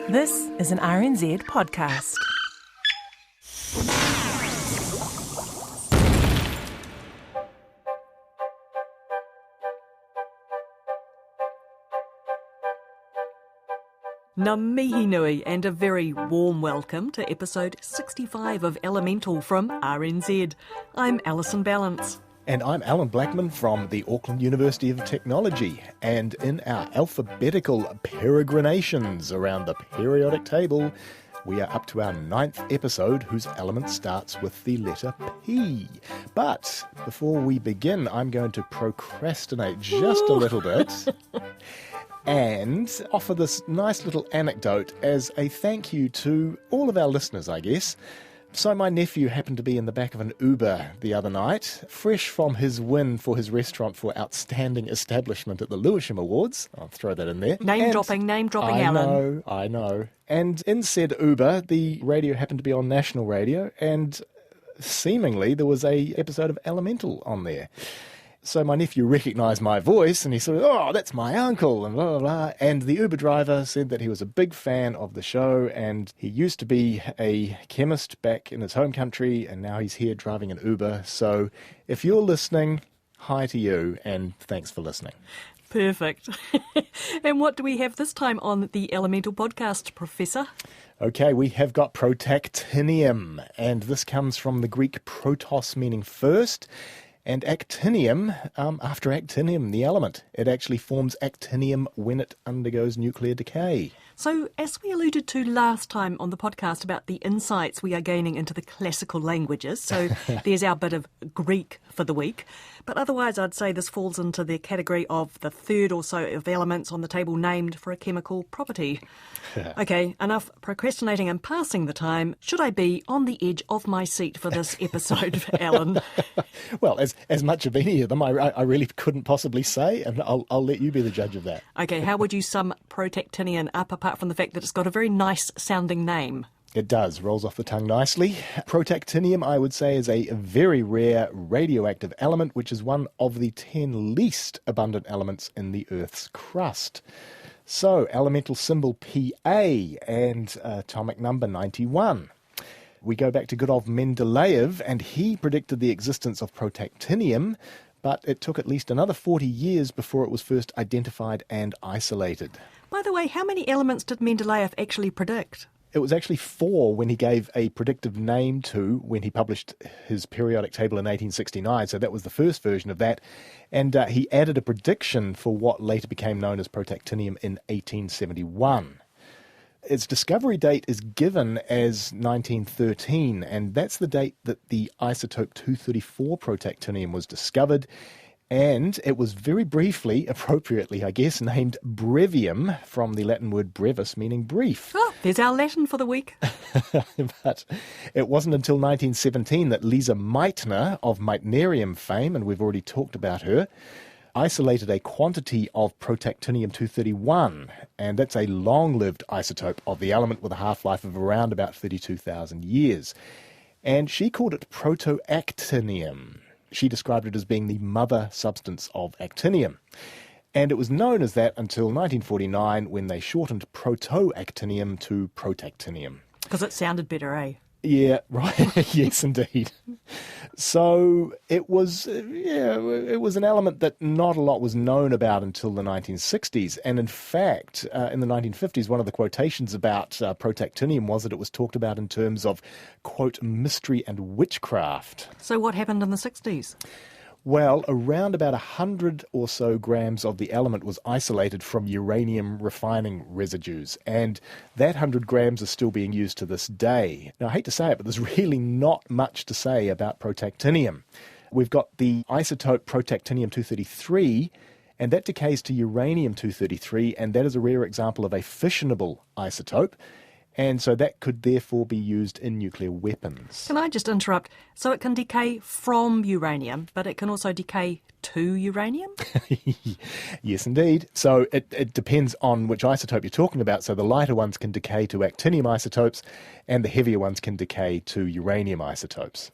This is an RNZ podcast. Ngā mihi nui and a very warm welcome to episode 65 of Elemental from RNZ. I'm Alison Ballance. And I'm Allan Blackman from the Auckland University of Technology. And in our alphabetical peregrinations around the periodic table, we are up to our 9th episode whose element starts with the letter P. But before we begin, I'm going to procrastinate just a little bit and offer this nice little anecdote as a thank you to all of our listeners, I guess. So my nephew happened to be in the back of an Uber the other night, fresh from his win for his restaurant for Outstanding Establishment at the Lewisham Awards. I'll throw that in there. Name dropping, Alan. I know. And in said Uber, the radio happened to be on national radio, and seemingly there was a episode of Elemental on there. So my nephew recognised my voice and he said, "Oh, that's my uncle," and blah, blah, blah. And the Uber driver said that he was a big fan of the show and he used to be a chemist back in his home country and now he's here driving an Uber. So if you're listening, hi to you and thanks for listening. Perfect. And what do we have this time on the Elemental podcast, Professor? Okay, we have got Protactinium, and this comes from the Greek protos, meaning first, and actinium, after actinium, the element. It actually forms actinium when it undergoes nuclear decay. So, as we alluded to last time on the podcast about the insights we are gaining into the classical languages, so there's our bit of Greek for the week. But otherwise, I'd say this falls into the category of the third or so of elements on the table named for a chemical property. Okay, enough procrastinating and passing the time. Should I be on the edge of my seat for this episode, Alan? Well, as much of any of them, I really couldn't possibly say, and I'll let you be the judge of that. Okay, how would you sum Protactinium up, apart from the fact that it's got a very nice-sounding name? It does, rolls off the tongue nicely. Protactinium, I would say, is a very rare radioactive element, which is one of the 10 least abundant elements in the Earth's crust. So, elemental symbol Pa and atomic number 91. We go back to good old Mendeleev, and he predicted the existence of protactinium, but it took at least another 40 years before it was first identified and isolated. By the way, how many elements did Mendeleev actually predict? It was actually 4 when he gave a predictive name to when he published his periodic table in 1869, so that was the first version of that. And he added a prediction for what later became known as protactinium in 1871. Its discovery date is given as 1913, and that's the date that the isotope 234 protactinium was discovered. And it was very briefly, appropriately I guess, named brevium from the Latin word brevis, meaning brief. Oh, there's our Latin for the week. But it wasn't until 1917 that Lisa Meitner of Meitnerium fame, and we've already talked about her, isolated a quantity of protactinium-231, and that's a long-lived isotope of the element with a half-life of around about 32,000 years. And she called it protoactinium. She described it as being the mother substance of actinium. And it was known as that until 1949 when they shortened protoactinium to protactinium. Because it sounded better, eh? Yeah, right. Yes, indeed. So it was an element that not a lot was known about until the 1960s. And in fact, in the 1950s, one of the quotations about protactinium was that it was talked about in terms of, quote, mystery and witchcraft. So what happened in the 60s? Well, around about 100 or so grams of the element was isolated from uranium refining residues, and that 100 grams is still being used to this day. Now, I hate to say it, but there's really not much to say about protactinium. We've got the isotope protactinium-233, and that decays to uranium-233, and that is a rare example of a fissionable isotope. And so that could therefore be used in nuclear weapons. Can I just interrupt? So it can decay from uranium, but it can also decay to uranium? Yes, indeed. So it depends on which isotope you're talking about. So the lighter ones can decay to actinium isotopes, and the heavier ones can decay to uranium isotopes.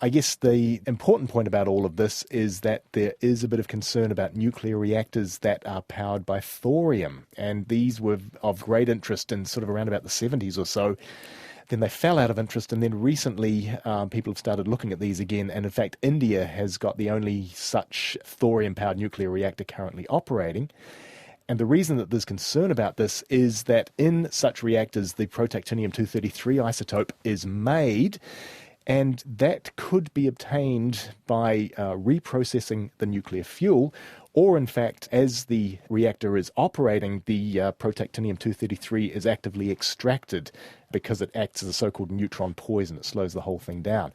I guess the important point about all of this is that there is a bit of concern about nuclear reactors that are powered by thorium, and these were of great interest in sort of around about the 70s or so. Then they fell out of interest, and then recently people have started looking at these again, and in fact India has got the only such thorium-powered nuclear reactor currently operating. And the reason that there's concern about this is that in such reactors the Protactinium-233 isotope is made, and that could be obtained by reprocessing the nuclear fuel, or in fact, as the reactor is operating, the Protactinium-233 is actively extracted because it acts as a so-called neutron poison. It slows the whole thing down.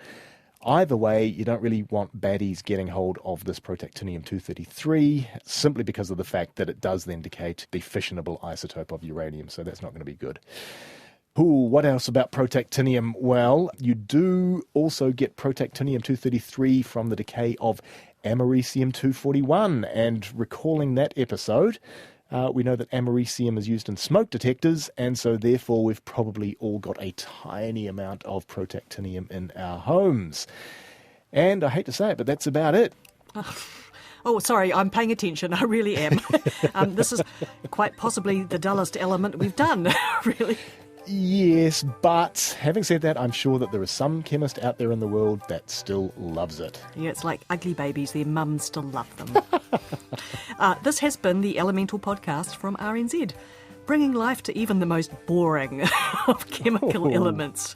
Either way, you don't really want baddies getting hold of this Protactinium-233 simply because of the fact that it does indicate the fissionable isotope of uranium, so that's not going to be good. Ooh, what else about protactinium? Well, you do also get Protactinium-233 from the decay of Americium-241, and recalling that episode, we know that americium is used in smoke detectors, and so therefore we've probably all got a tiny amount of protactinium in our homes. And I hate to say it, but that's about it. Oh, sorry, I'm paying attention. I really am. This is quite possibly the dullest element we've done, really. Yes, but having said that, I'm sure that there is some chemist out there in the world that still loves it. Yeah, it's like ugly babies. Their mums still love them. This has been the Elemental Podcast from RNZ, bringing life to even the most boring of chemical elements.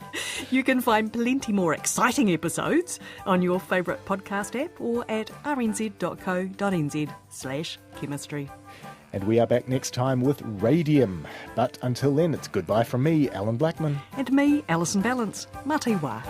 You can find plenty more exciting episodes on your favourite podcast app or at rnz.co.nz/chemistry. And we are back next time with radium. But until then, it's goodbye from me, Allan Blackman. And me, Alison Ballance. Mā te wā.